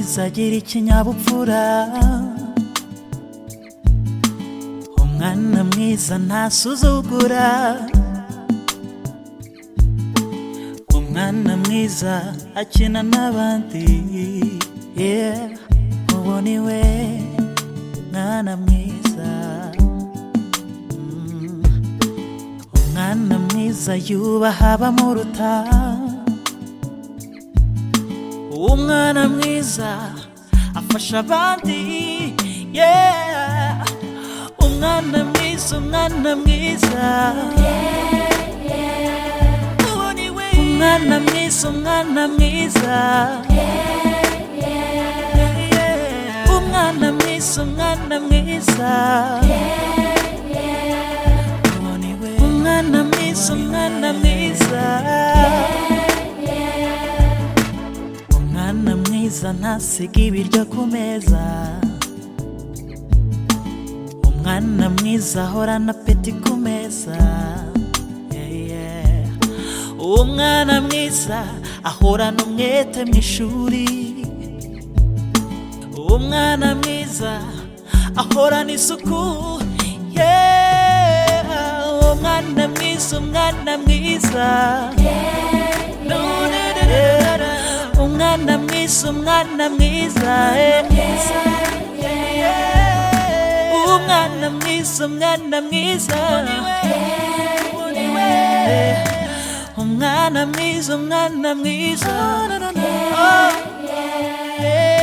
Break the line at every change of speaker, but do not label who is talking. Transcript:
mwiza agira ikinyabupfura, umwana mwiza ntasuzugura, umwana mwiza akina n'abandi, yeah, uwo ni we mwana mwiza. Umwana mwiza yubaha abamuruta, umwana mwiza afasha abandi, yeah, umwana mwiza, umwana mwiza, uwo ni we umwana mwiza, umwana mwiza, umwana mwiza, umwana mwiza, uwo ni we umwana mwiza, umwana mwiza. Umwana mwiza ntasiga ibiryo ku meza, umwana mwiza ahorana apeti ku meza, yeah, yeah. Umwana mwiza ahorana umwete mu ishuri, umwana mwiza ahorana isuku, yeah. Umwana mwiza, umwana mwiza, umwana mwiza, umwana mwiza, umwana mwiza, umwana mwiza, umwana mwiza, umwana mwiza, oh, yeah.